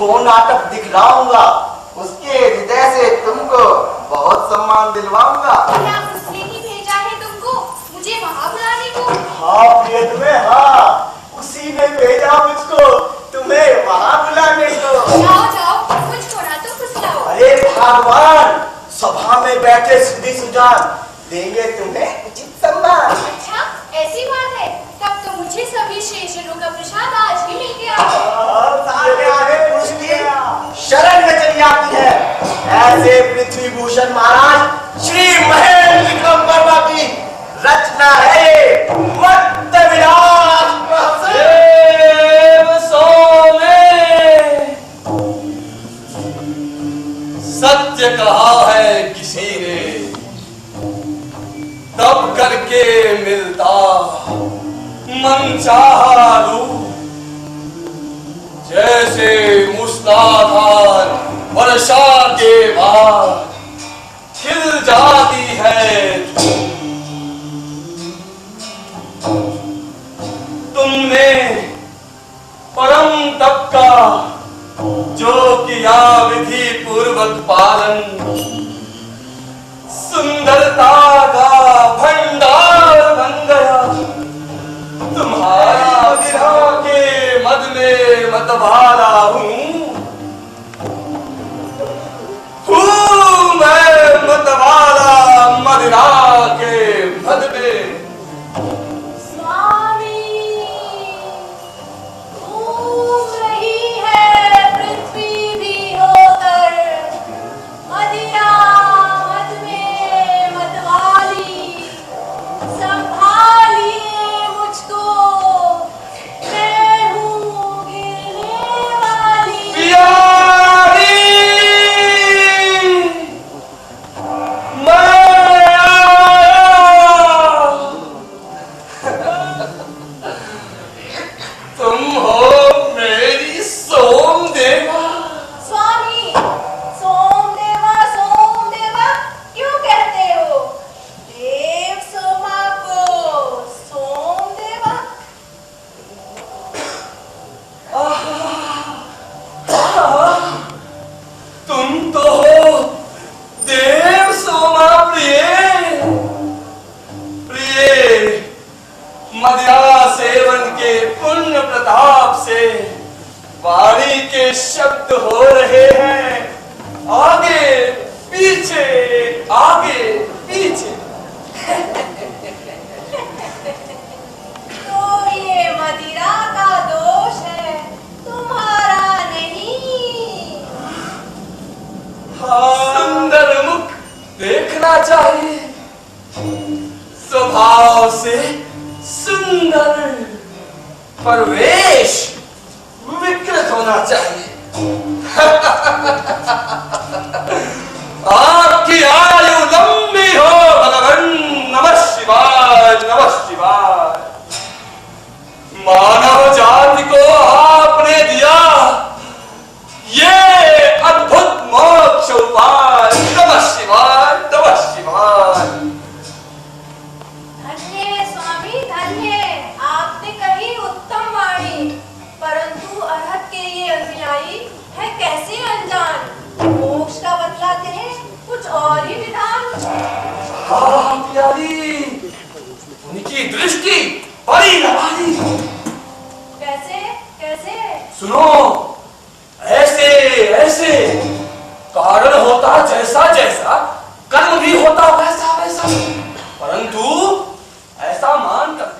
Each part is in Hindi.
वो नाटक दिखलाऊंगा, उसके हृदय से तुमको बहुत सम्मान दिलवाऊंगा। उसने ही भेजा है तुमको मुझे वहाँ बुलाने को? हाँ प्रिय तुम्हें, हाँ उसी ने भेजा मुझको तुम्हें वहाँ बुलाने को। जाओ जाओ, मुझको ना तो फुसलाओ। अरे भगवान, सभा में बैठे सुधी सुजान देंगे तुम्हें उचित सम्मान। अच्छा ऐसी बात है, तब तो मुझे सभी शेषनों का प्रसाद आज ही मिल गया। आगे पुरुष की शरण में चली आती है, ऐसे पृथ्वी भूषण महाराज श्री महेंद्र विक्रम वर्मा की रचना है ये मत्त विलास। सत्य कहा है किसी ने, तब करके मिलता मनचाहा रूप। जैसे मूसलाधार वर्षा के बाद खिल जाती है तुमने परम तप का जो किया विधि पूर्वक पालन, सुंदरता का भंडार बन गया। तुम्हारी विरह के मद में मतवाला हूँ मैं, मतवाला मदिरा के मद में। वाणी के शब्द हो रहे हैं आगे पीछे, आगे पीछे। तो ये मदिरा का दोष है, तुम्हारा नहीं। सुंदर मुख देखना चाहिए, स्वभाव से सुंदर, परवेश विकृत होना चाहिए। आपकी आयु लंबी हो भगवान। नमः शिवाय, नमः शिवाय। मानव जाति को आपने दिया ये अद्भुत मोक्ष उपाय। नमः शिवाय, नमः शिवाय। धन्य स्वामी धन्य, आपने कही उत्तम वाणी, परंतु अरहत के ये अनुयायी है कैसे अनजान। मोक्ष का बतलाते हैं कुछ और ही विधान। हाँ प्यारी, उनकी दृष्टि बड़ी नवाली। कैसे कैसे? सुनो, ऐसे ऐसे कारण होता जैसा जैसा, कर्म भी होता वैसा वैसा, परंतु ऐसा मान कर दिया।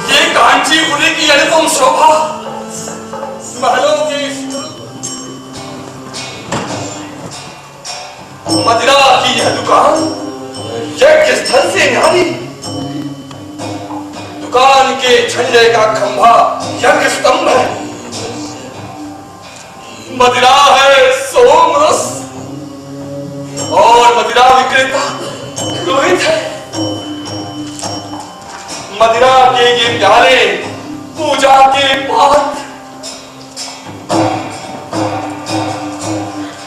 ये उनके झंडे का खंभा यज्ञ स्तंभ है, मदिरा है सोम रस और मदिरा विक्रेता रोहित है। मदिरा के ये प्याले पूजा के पात्र,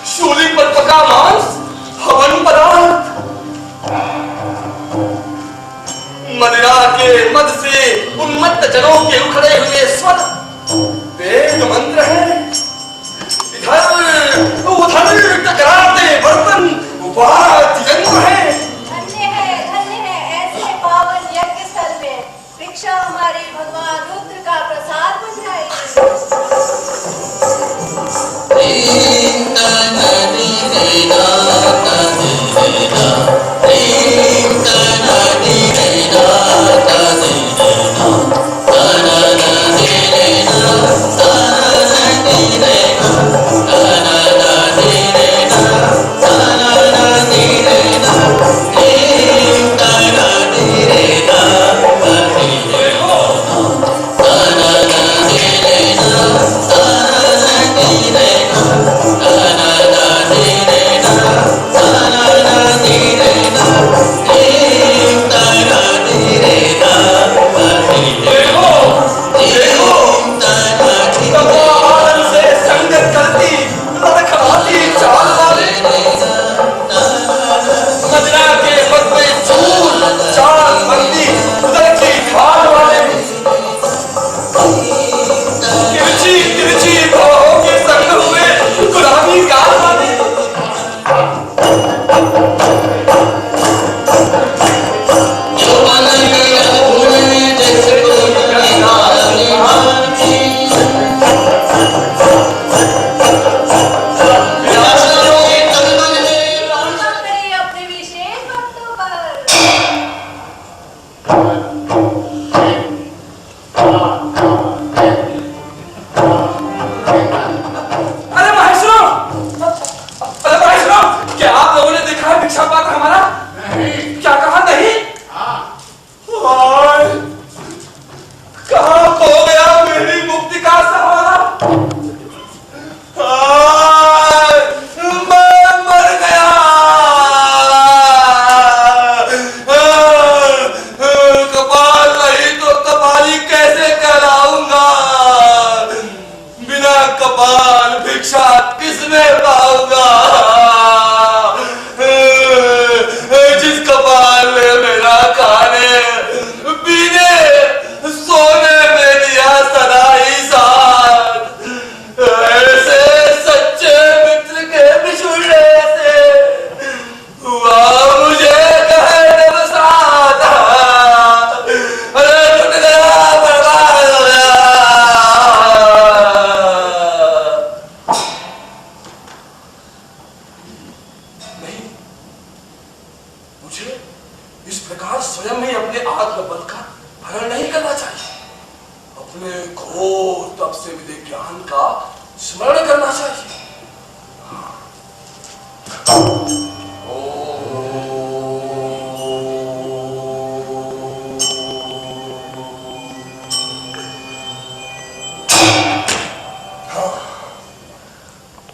शूली पर पका मांस हवन पदार्थ, मदिरा के मद से उन्मत्त जनों के उखड़े हुए स्वर वेद मंत्र है। इधर उधर टकराते बर्तन वाद्य यंत्र है। धन्य है ऐसे पावन यज्ञ स्थल में भिक्षा हमारे भगवान रुद्र का प्रसाद बन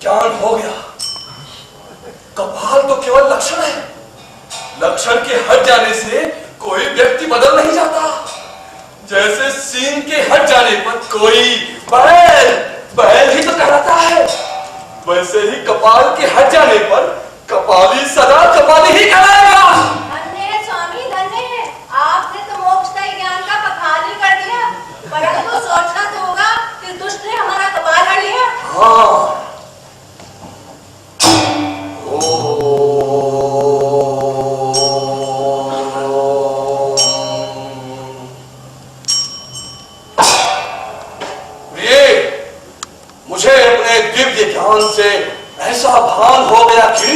ज्ञान हो गया। कपाल तो केवल लक्षण है, लक्षण के हट जाने से कोई व्यक्ति बदल नहीं जाता। जैसे सींग के हट जाने पर कोई बैल ही तो कहलाता है, वैसे ही कपाल के हट जाने पर कपाली सदा कपाली ही कहलाएगा। धन्य है स्वामी, धन्य है। आपने तो मोक्षदायी ज्ञान का बखान ही कर दिया, परंतु सोचना तो होगा कि दुष्ट ने हमारा कपाल हट लिया। हाँ। मुझे अपने दिव्य ज्ञान से ऐसा भान हो गया कि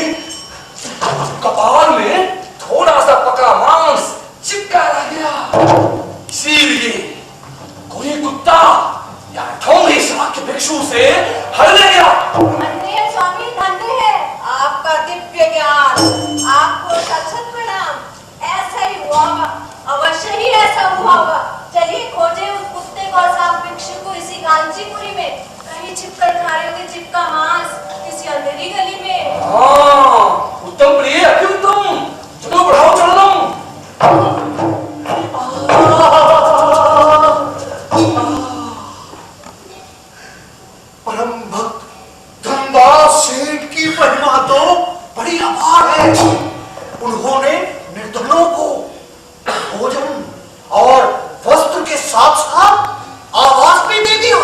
कपाल में थोड़ा सा पका मांस चिपका रह गया। इसीलिए कोई कुत्ता या ठोंगी शाक्य भिक्षु से हर ले गया। धन्य है स्वामी, धन्य है आपका दिव्य ज्ञान। आपको सत प्रणाम। ऐसा ही हुआ होगा, अवश्य ही ऐसा हुआ होगा। चलिए खोजे कांचीपुरी में, कहीं छिपकर खा रहे होंगे चिप का मांस किसी अंधेरी गली में। हाँ, उत्तम प्रिय, अति उत्तम। चलो बढ़ाओ चरणम। परम भक्त धनदास सेठ की महिमा तो बड़ी अपार है। उन्होंने निर्धनों को भोजन और वस्त्र के साथ साथ आवास भी दे दिया।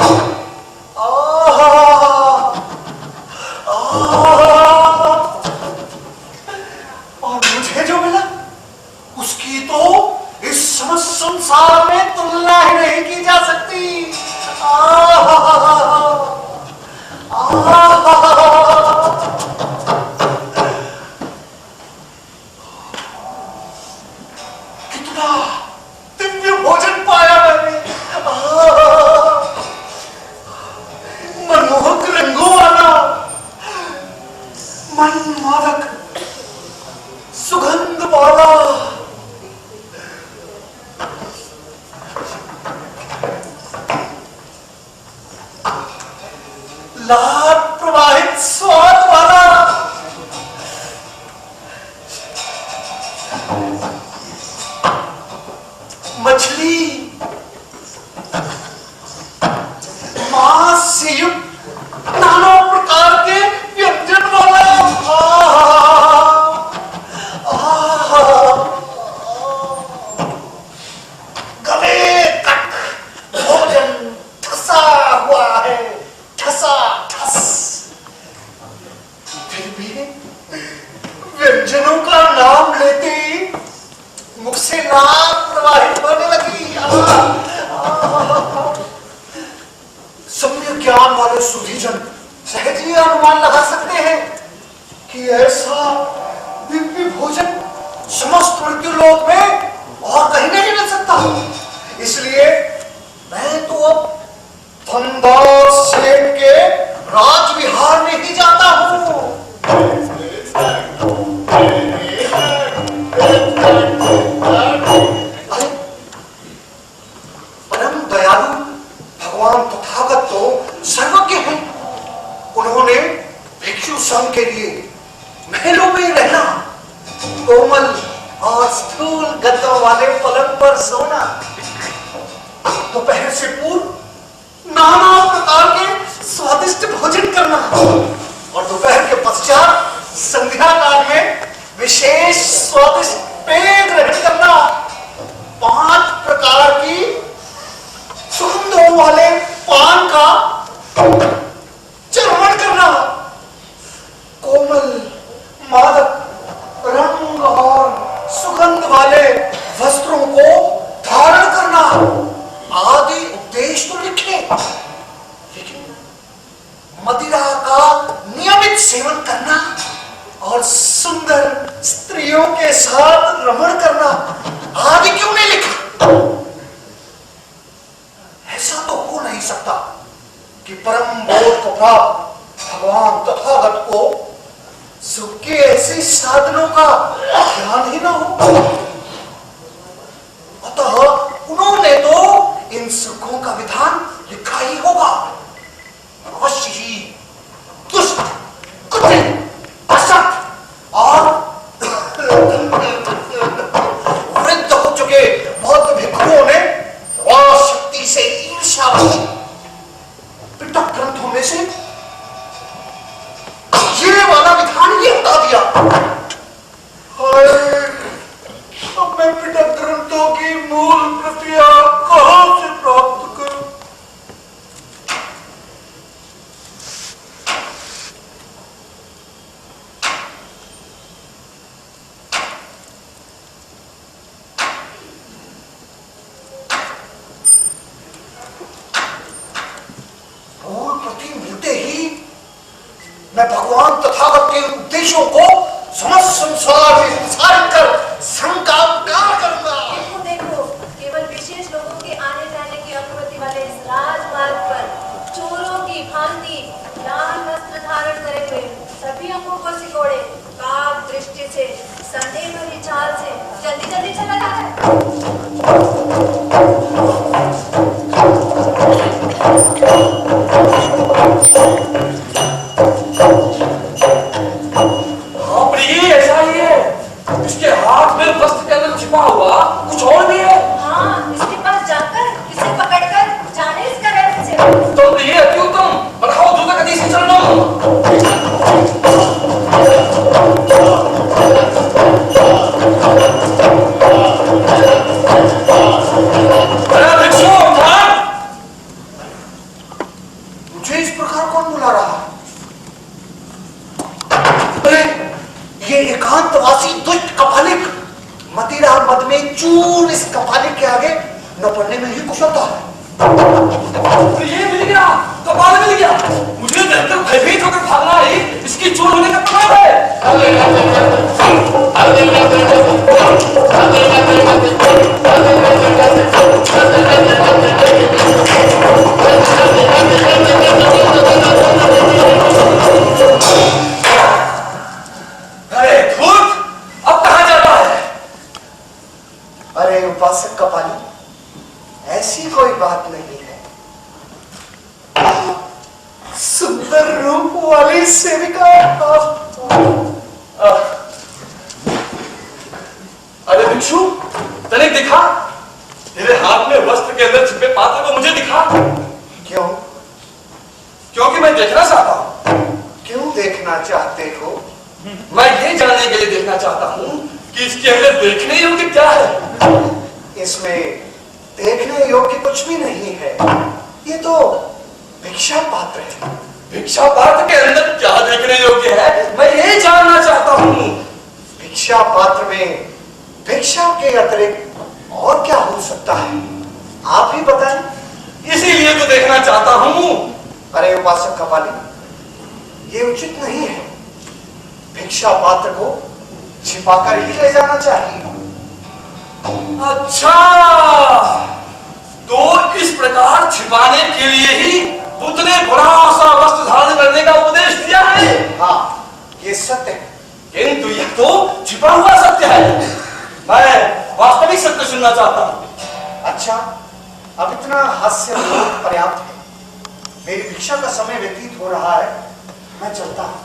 और मुझे जो मिला उसकी तो इस समस्त संसार में तुलना ही नहीं की जा सकती। कितना दिव्य भोजन पाया मैंने। मनमोहक रंगों वाला, मनमादक सुगंध वाला, लाल प्रवाहित स्वाद वाला, मछली मांस से युक्त नाना प्रकार के व्यंजन वाला, गले तक भोजन ठसा हुआ है, ठसा ठस। फिर भी व्यंजनों का नाम लेते ही मुख से लाल प्रवाहित होने लगी। सम्यक ज्ञान वाले सुधीजन सहज ही अनुमान लगा सकते हैं कि ऐसा दिव्य भोजन समस्त मृत्यु लोक में और कहीं नहीं मिल सकता। इसलिए मैं तो अब धनदास सेठ के राज विहार में ही जाता हूँ। परम दयालु भगवान तथागत तो सर्वज्ञ हैं। उन्होंने भिक्षु संघ के लिए महलों में रहना, कोमल और स्थूल गद्दों वाले पलंग पर सोना, दोपहर से पूर्व नाना प्रकार के स्वादिष्ट भोजन करना और दोपहर के पश्चात संध्या काल में विशेष स्वादिष्ट पेय ग्रहण करना, 5 प्रकार की सुगंधों वाले पान का चर्वण करना, कोमल मादक रंग और सुगंध वाले वस्त्रों को धारण करना आदि उपदेश तो लिखे, लेकिन मदिरा का नियमित सेवन करना और सुंदर स्त्रियों के साथ रमण करना आदि क्यों नहीं लिखा? ऐसा तो हो नहीं सकता कि परम बोध को प्राप्त भगवान तथागत को सुख के ऐसे साधनों का ज्ञान ही ना हो। अतः उन्होंने तो इन सुखों का विधान लिखा ही होगा। अवश्य ही दुष्ट, कुटिल, असत और वृद्ध हो चुके बौद्ध भिक्षुओं ने शक्ति से ईर्ष्यावश पिटक ग्रंथों में से ये वाला विधान ही हटा दिया। अब मैं पिटक ग्रंथों की मूल प्रतियां कहां से प्राप्त करूं? मूल प्रति मिलते ही मैं भगवान तथागत के उपदेशों को समस्त संसार में प्रसारित कर संकाकार करूंगा। देखो देखो, केवल विशेष लोगों के आने जाने की अनुमति वाले इस राजमार्ग पर चोरों की भांति लाल वस्त्र धारण करे हुए सभी अंगों को सिकोड़े काग दृष्टि से संदेह भरी चाल से जल्दी जल्दी चला जाता है। छुपा हुआ कुछ और भी है। हाँ, इसके पास जाकर इसे पकड़कर जाने इसका रहस्य। तो ये अत्युत्तम, बढ़ाओ द्रुत गति से चलना। अरे भिक्षु उठा। मुझे इस प्रकार कौन बुला रहा? अरे ये एकांतवासी दुष्ट कपालिक मदिरा मद में चूर इस कपालिक के आगे न पड़ने में ही कुशलता है। तो ये मिल गया, कपाल मिल गया। मुझे देखकर भयभीत होकर भागना ही इसकी चोर होने का प्रभाव है। अरे भूत, अब कहाँ जाता है? अरे उपासक कपाली, ऐसी कोई बात नहीं है। सुंदर रूप वाली सेविका। अरे भिक्षु, तनिक दिखा। तेरे हाथ में वस्त्र के अंदर छिपे पात्र को मुझे दिखा। क्यों? क्योंकि मैं देखना चाहता हूँ। क्यों देखना चाहते हो? मैं ये जानने के लिए देखना चाहता हूँ कि इसके अंदर देखने योग्य क्या है। इसमें देखने योग्य कुछ भी नहीं है। ये तो भिक्षा पात्र है। भिक्षा पात्र के अंदर क्या देखने योग्य है, मैं ये जानना चाहता हूँ। भिक्षा पात्र में भिक्षा के अतिरिक्त और क्या हो सकता है? आप ही बताएं। इसीलिए तो देखना चाहता हूँ। अरे उपासक कपाली, ये उचित नहीं है। भिक्षा पात्र को छिपाकर ही ले जाना चाहिए। अच्छा, तो इस प्रकार छिपाने के लिए ही बुद्ध ने बड़ा सा वस्त्र धारण करने का उपदेश दिया है। हाँ, ये सत्य है। किंतु यह तो छिपा हुआ सत्य है। मैं वास्तविक सत्य सुनना चाहता हूँ। अच्छा, अब इतना हास्य पर्याप्त है। मेरी भिक्षा का समय व्यतीत हो रहा है, मैं चलता हूं।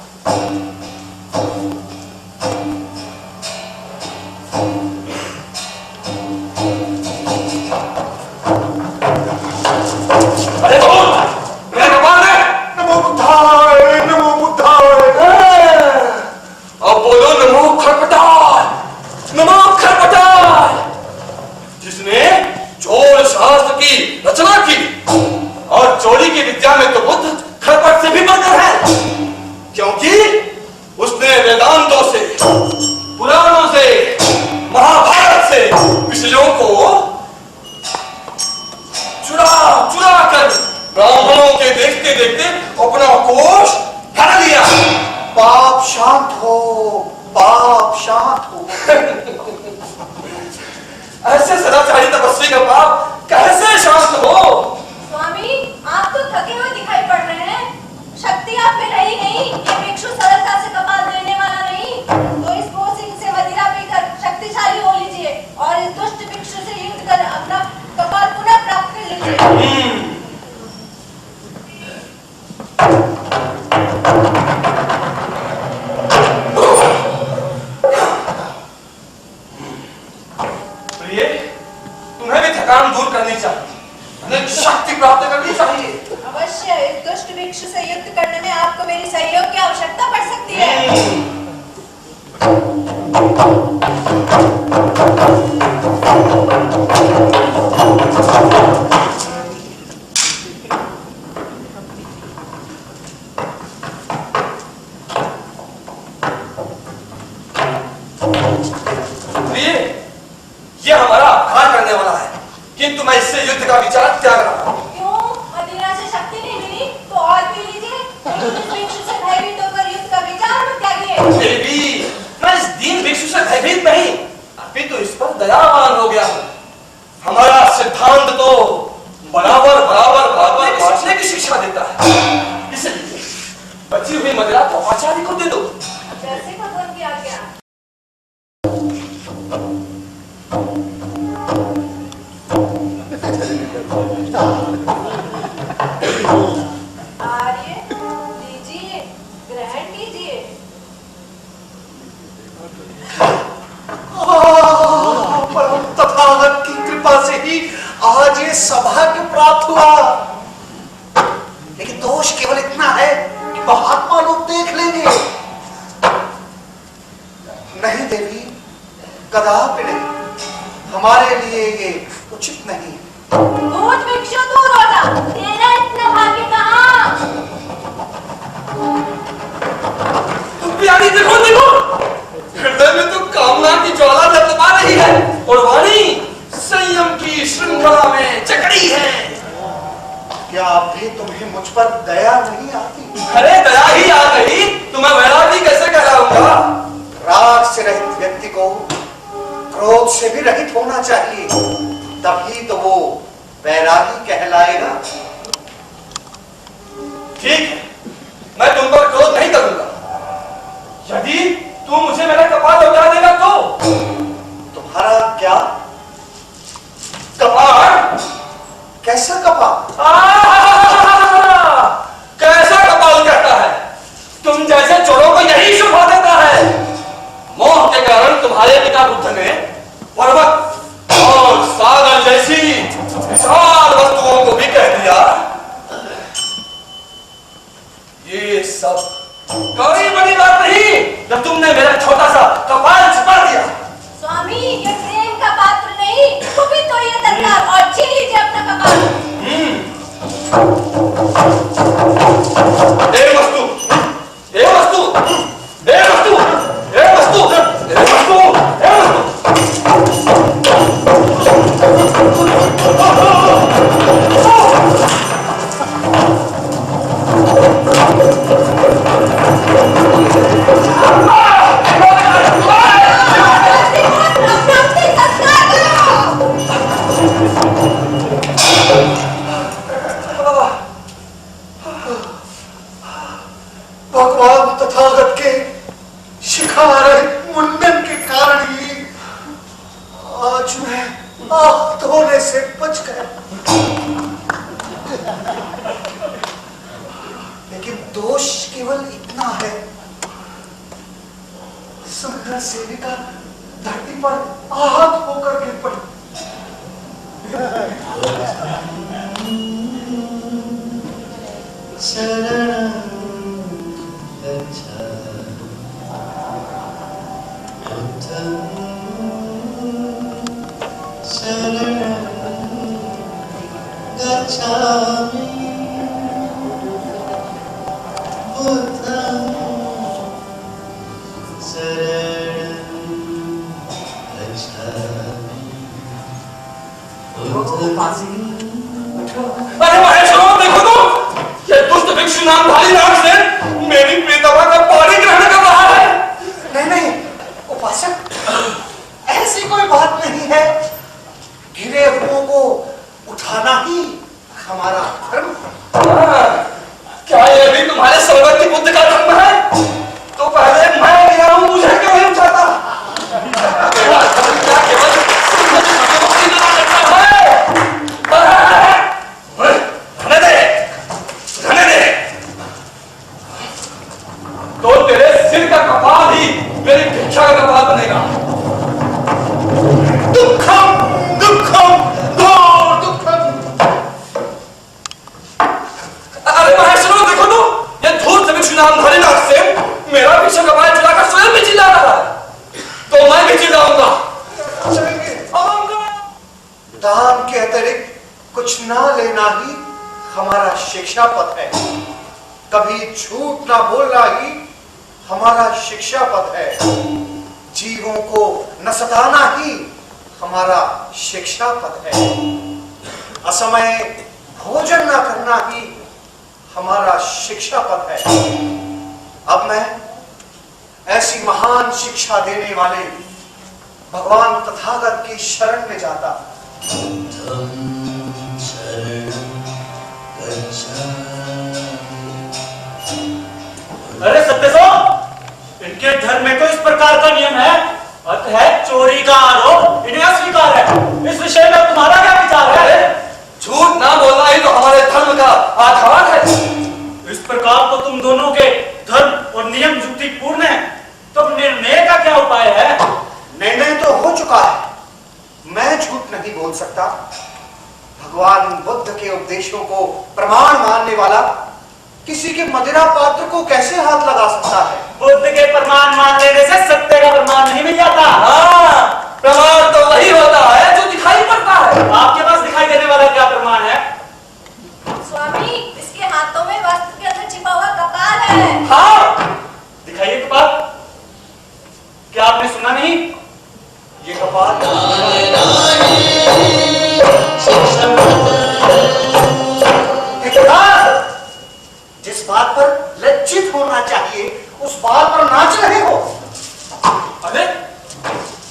अरे बोल, मेरे कपाल में। नमो बुद्धाय, नमो बुद्धाय। अब बोलो नमो खरपटाय, नमो खरपटाय, जिसने चोर शास्त्र की रचना की। और चोरी की विद्या में तो बुद्ध खरपट से भी बढ़कर है, क्योंकि उसने वेदांतों से, पुराणों से, महाभारत से विषयों को चुरा चुरा कर ब्राह्मणों के देखते देखते अपना कोष भर लिया। पाप शांत हो, पाप शांत हो। ऐसे सदाचारी तपस्वी का पाप कैसे शांत हो? स्वामी, आप तो थके हुए दिखाई पड़ रहे हैं। शक्ति आप में रही नहीं। ये भिक्षु सरलता से कपाल देने वाला नहीं। तो इस भोसिंग से मदिरा पीकर शक्तिशाली हो लीजिए और इस दुष्ट भिक्षु से युद्ध कर अपना कपाल पुनः प्राप्त कर लीजिए। प्रिय, तुम्हें भी थकान दूर करनी चाहिए, उन्हें शक्ति प्राप्त करनी चाहिए। अवश्य, इस दुष्ट भिक्षु से युद्ध करने में आपको मेरी सहयोग की आवश्यकता पड़ सकती है। प्रिय, ये हमारा अपघात करने वाला है, किंतु मैं इससे युद्ध का विचार त्याग रहा हूं। क्यों? मदिरा से शक्ति नहीं मिली तो और पी लीजिए। इस भिक्षु से भयभीत होकर युद्ध का विचार मत त्यागिए। देवी, मैं इस दीन भिक्षु से भयभीत नहीं, अभी तो इस पर दयावान हो गया हूं। हमारा सिद्धांत तो बराबर बराबर बराबर बांटने की शिक्षा देता है। इसलिए बची हुई मदिरा तो आचार्य को दे दो। जैसे भगवान की आज्ञा। आर्य, लीजिए, ग्रहण कीजिए। बड़ा ये सौभाग्य प्राप्त हुआ। लेकिन दोष केवल इतना है कि महात्मा लोग देख लेंगे। नहीं देवी, कदापि नहीं, हमारे लिए ये उचित नहीं। भूत भिक्षु दूर हो जा, तेरा इतना भाग्य कहाँ? प्यारी देखो देखो, हृदय में तो कामना की ज्वाला जलवा रही है और वाणी संयम की श्रृंखला में जकड़ी है। क्या अभी तुम्हें मुझ पर दया नहीं आती? अरे दया ही आ गई तो मैं वैरागी कैसे कहलाऊंगा? राग से रहित व्यक्ति को क्रोध से भी रहित होना चाहिए, तभी तो वो वैरागी कहलाएगा। ठीक है, मैं तुम पर क्रोध नहीं करूंगा। यदि तू मुझे मेरा कपाल लौटा देगा तो? तुम्हारा क्या कपाल? कैसा कपाल? कैसा कपाल कहता है? तुम जैसे चोरों को यही शुभा देता है। मोह के कारण तुम्हारे पिता बुद्ध ने पर्वत और सागर जैसी विशाल वस्तुओं को भी कह दिया। ये सब कोई बड़ी बात नहीं जब तुमने मेरा छोटा सा कपाल छिपा दिया। स्वामी, ये प्रेम का पात्र नहीं, भी तो ये तलवार और छीन लीजिए अपना कपाल। ए वस्तु, ए वस्तु, ए वस्तु, ए वस्तु, ए वस्तु, ए भगवान तथागत के शिखार मुंडन के कारण ही आज मैं आग धोने से बच गया। लेकिन दोष केवल इतना है, संग्रह सेविका धरती पर आहत होकर गिर पड़ी। अरे महेश्वरों, देखो तो, ये दुष्ट भिक्षु नामधारी राक्षस मेरी प्रियतमा का पानी ग्रहण कर रहा है। नहीं नहीं उपासक, ऐसी कोई बात नहीं है। गिरे हुओं को उठाना ही हमारा धर्म। क्या ये भी तुम्हारे सर्वज्ञ बुद्ध का धर्म है? तो पहले मैं गिरा हूं, मुझे क्यों नहीं उठाता? तेरा धर्म क्या केवल मुक्ति देना करता है? रहने दे, रहने दे। तो तेरे सिर का कपाल ही मेरी भिक्षा का कपाल बनेगा। दुखम दुखम घोर दुखम। अरे महेश्वरों, देखो तो, ये धूर्त भिक्षु नामधारी राक्षस मेरा भिक्षा कपाल चलाकर स्वयं भी चिल्ला रहा है। तो मैं भी चिल्लाऊंगा। दान के अतिरिक्त कुछ ना लेना ही हमारा शिक्षा पथ है। कभी झूठ ना बोलना ही हमारा शिक्षा पथ है। जीवों को न सताना ही हमारा शिक्षा पथ है। असमय भोजन न करना ही हमारा शिक्षा पथ है। अब मैं ऐसी महान शिक्षा देने वाले भगवान तथागत की शरण में जाता। अरे सत्यसो, इनके धर्म में तो इस प्रकार का नियम है, अतः चोरी का आरोप इन्हें अस्वीकार है। इस विषय में तुम्हारा क्या विचार है? झूठ ना बोलना ही तो हमारे धर्म का आधार है। इस प्रकार तो तुम दोनों के धर्म और नियम युक्तिपूर्ण है, तो निर्णय का क्या उपाय है? निर्णय तो हो चुका है। मैं झूठ नहीं बोल सकता। भगवान बुद्ध के उपदेशों को प्रमाण मानने वाला किसी के मदिरा पात्र को कैसे हाथ लगा सकता है? बुद्ध के प्रमाण मान लेने से सत्य का प्रमाण नहीं मिल जाता। हाँ, प्रमाण तो वही होता है जो दिखाई पड़ता है। आपके पास दिखाई देने वाला क्या प्रमाण है? स्वामी, इसके हाथों में वस्त्र के अंदर छिपा हुआ कपाल है। हाँ, दिखाइए कपाल। क्या आपने सुना नहीं? ये कपाल जिस बात पर लज्जित होना चाहिए उस बात पर नाच रहे हो। अरे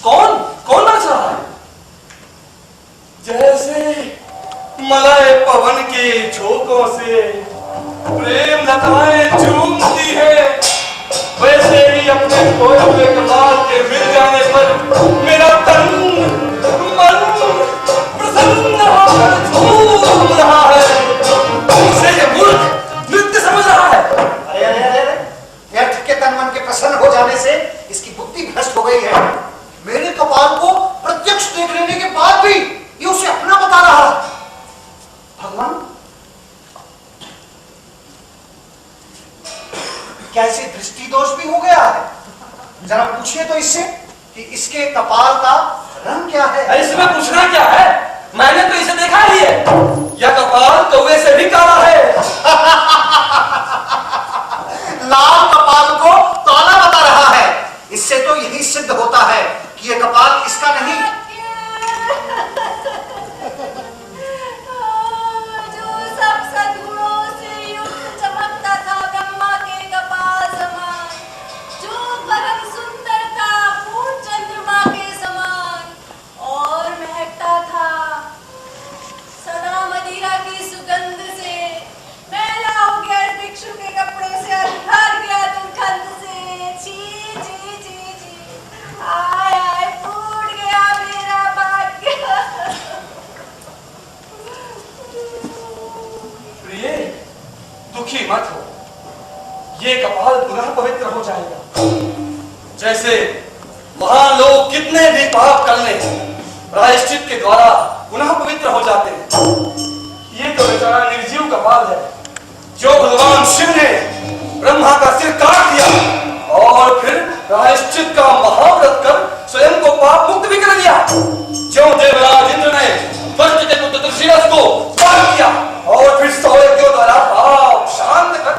कौन कौन नाच रहा है? जैसे मलय पवन के झोंकों से प्रेम लताएं चूमती है, वैसे ही अपने खोए हुए कपाल के मिल जाने पर मेरा तन मन प्रसन्न होकर झूम रहा है। इसे ये मूर्ख नृत्य समझ रहा है। अरे अरे अरे अरे, व्यर्थ के तन मन के प्रसन्न हो जाने से इसकी बुद्धि भ्रष्ट हो गई है। मेरे कपाल को प्रत्यक्ष देख लेने के बाद भी ये उसे अपना बता रहा है। भगवान, क्या इसे दृष्टि दोष भी हो गया है? जरा पूछिए तो इससे कि इसके कपाल का रंग क्या है? अरे इसमें पूछना क्या है? मैंने तो इसे देखा ही है। यह कपाल कौवे से भी काला है। लाल कपाल को काला बता रहा है। इससे तो यही सिद्ध होता है कि यह कपाल इसका नहीं। जो सब सद्गुणों से युक्त चमकता था ब्रह्मा के कपाल समान, जो परम सुंदर था पूर्ण चंद्रमा के समान और महकता था सदा मदिरा की सुगंध से, मैला हो गया भिक्षु के कपड़ों से और भर गया दुर्गंध से। छी छी छी छी, आय आय टूट गया मेरा भाग्य। प्रिय, दुखी मत हो। ये कपाल पुनः पवित्र हो जाएगा। जैसे महान लोग कितने भी पाप कर लें, प्रायश्चित के द्वारा पुनः पवित्र हो जाते हैं। ये तो बेचारा निर्जीव कपाल है जो भगवान शिव ने ब्रह्मा का सिर काट दिया और फिर प्रायश्चित का महाव्रत कर स्वयं को पाप मुक्त भी कर दिया। जो देवराज इंद्र ने वज्र के पुत्र तृषिरथ को पाप किया और फिर सौयज्ञों द्वारा पाप शांत कर।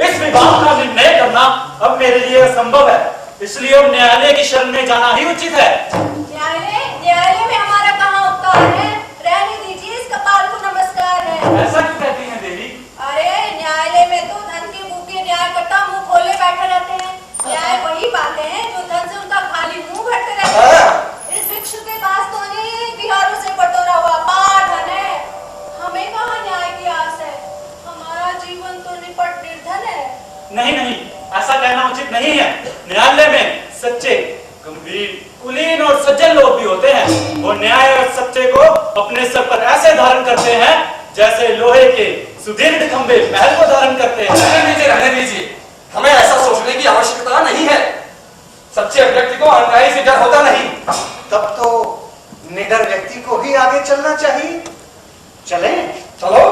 इस विवाद का निर्णय करना अब मेरे लिए असंभव है, इसलिए अब न्यायालय की शरण में जाना ही उचित है। न्यायालय में हमारा कहाँ उपकार है? रहने दीजिए, इस कपाल को नमस्कार है। ऐसा क्यों कहती हैं देवी? अरे न्यायालय में तो धन के भूखे न्यायकर्ता मुंह खोले बैठे रहते हैं। न्याय वही पाते हैं जो धन से उनका खाली मुंह भरते रहते हैं। इस भिक्षु के पास तो अनेक बिहारों से बटोरा हुआ अपार धन है। हमें कहाँ न्याय की आस है? हमारा जीवन तो निपट निर्धन है। नहीं नहीं, ऐसा कहना उचित नहीं है। न्यायालय में सच्चे, गंभीर, कुलीन और सज्जन लोग भी होते हैं। वो न्याय और सच्चे को अपने सर पर ऐसे धारण करते हैं जैसे लोहे के सुदीर्घ खंभे महल को धारण करते हैं। रहने दीजिए, हमें ऐसा सोचने की आवश्यकता नहीं है। सच्चे व्यक्ति को अन्याय से डर होता नहीं। तब तो निडर व्यक्ति को ही आगे चलना चाहिए। चलें? चलो।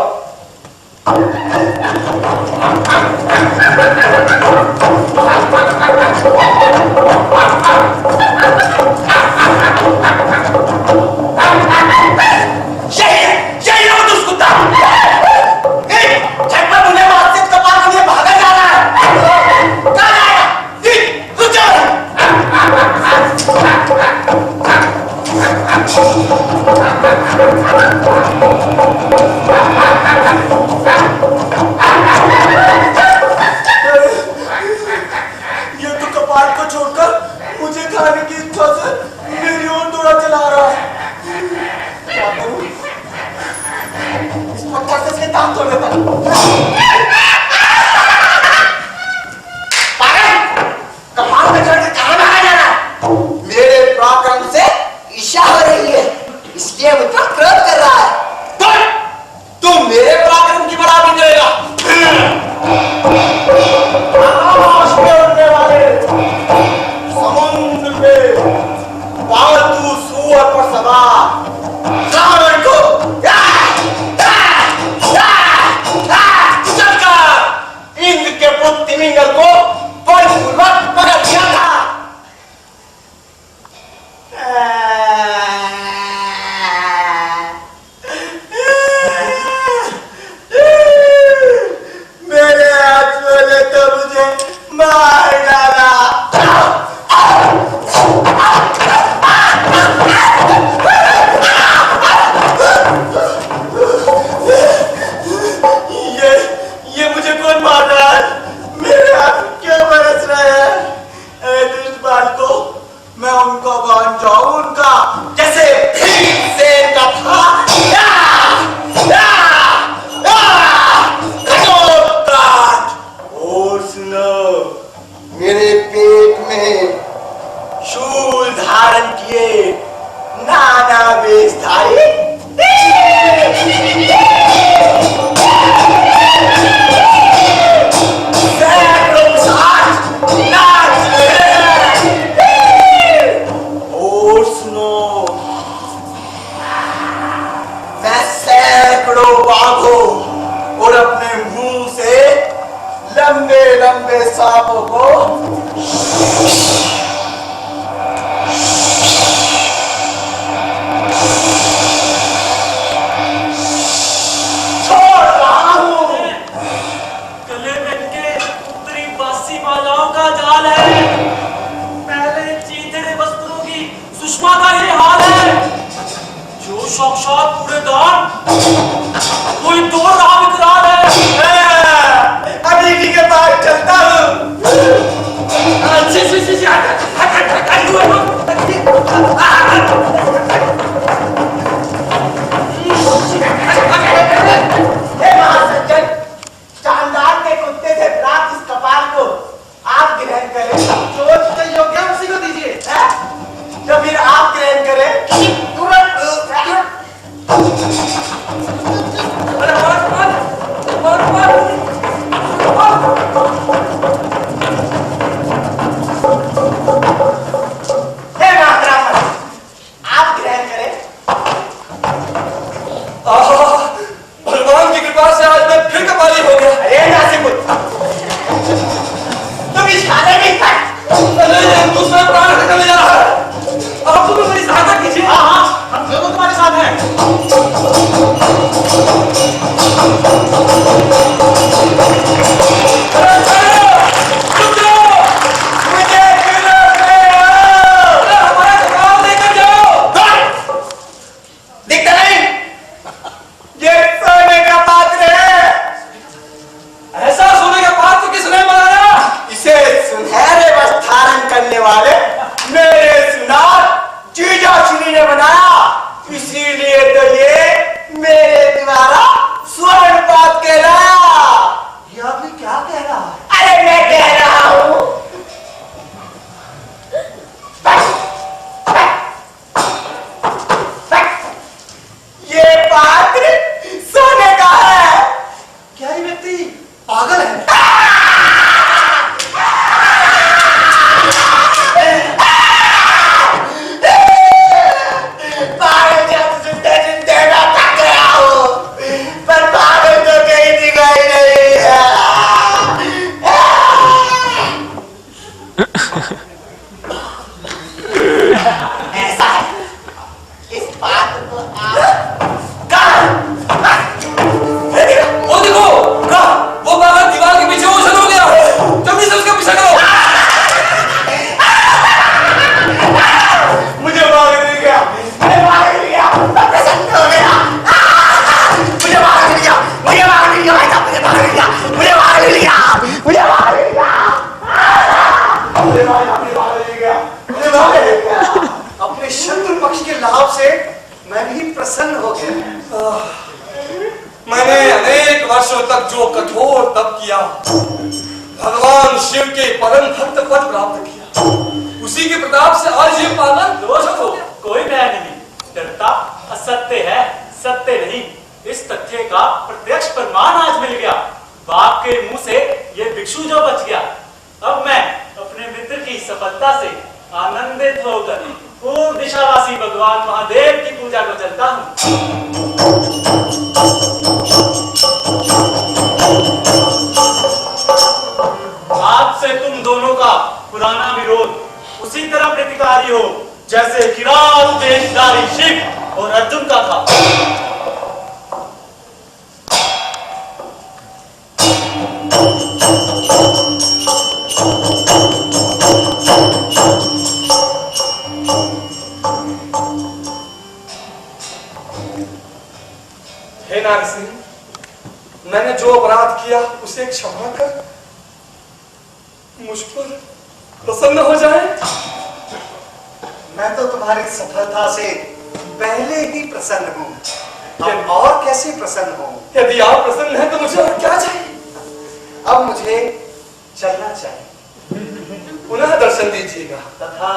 मैं उनको बन जाऊं उनका, जैसे भीमसेन का था घटोत्कच। और सुनो, मेरे पेट में शूल धारण किए नाना वेशधारी और सुनो, मैं सैकड़ों बाघों और अपने मुंह से लंबे लंबे सांपों को छोड़ रहा हूं। गले में इनके उत्तरी बासी मालाओं का जाल है। पहले चीथड़े वस्त्रों की सुषमा का ये हाल है। जो साक्षात कूड़ेदान कोई दौड़ रहा विकराल है। अभी इन्हीं के पास चलता हूं। हे महासज्जन, चांदार के कुत्ते से प्राप्त इस कपाल को आप ग्रहण करें। जो योग्य उसी को दीजिए। तो फिर आप ग्रहण करें तुरंत। हे महाब्राह्मण, आप ग्रहण करें। भगवान की कृपा से आज मैं फिर कपाली हो गया। अरे नासिकुल, तुम इस खाने में था। दूसरा प्राण निकल जा रहा है। आप तो मेरी सहायता कीजिए। हाँ, हम दोनों तुम्हारे साथ हैं। मुझे हमारा कपाल लेकर जाओ। दिखता नहीं, ये सोने का पात्र है। ऐसा सोने का पात्र किसने बनाया? इसे सुनहरे वस्त्र धारण करने वाले मेरे सुनार जीजा श्री ने बनाया। इसीलिए तो ये मेरे द्वारा स्वर्ण पात कहलाया। ये आदमी क्या कह रहा है? अरे मैं कह रहा हूं, ये पात्र सोने का है। क्या ये व्यक्ति पागल है? पागल जब सुनते सुनते मैं थक गया हूं, पर पागल तो कहीं दिखाई नहीं है। ऐसा है, इस पात्र को आप वो देखो, वो बाहर दीवार के पीछे ओझल हो गया। जल्दी से उसका पीछा करो। मुझे मार मिल गया, मुझे मार मिल गया, मैं प्रसन्न हो गया। मुझे मार मिल गया, मुझे मार मिल गया, मुझे मार मिल गया, मुझे मार मिल गया, मुझे मार मिल गया, मुझे मार मिल गया, मुझे मार मिल गया। अपने शत्रु पक्ष के लाभ से मैं भी प्रसन्न हो गया। मैंने अनेक वर्षों तक जो कठोर तप किया, भगवान शिव के परम भक्त पद प्राप्त किया, उसी के प्रताप से आज ये पागल दोष को कोई भय नहीं। डरता असत्य है, सत्य नहीं। इस तथ्य का प्रत्यक्ष प्रमाण आज मिल गया। बाप के मुंह से ये भिक्षु जो बच गया। अब मैं अपने मित्र की सफलता से आनंदित होकर पूर्व दिशावासी भगवान महादेव की पूजा को चलता हूँ। आज से तुम दोनों का पुराना विरोध उसी तरह प्रतिकारी हो जैसे किरात देशधारी शिव और अर्जुन का था। हे नारसिंह, मैंने जो अपराध किया उसे क्षमा कर मुझ पर प्रसन्न हो जाए। मैं तो तुम्हारी सफलता से पहले ही प्रसन्न हूँ। अब और कैसे प्रसन्न हूँ? यदि आप प्रसन्न हैं तो मुझे और क्या चाहिए? अब मुझे चलना चाहिए। पुनः दर्शन दीजिएगा। तथा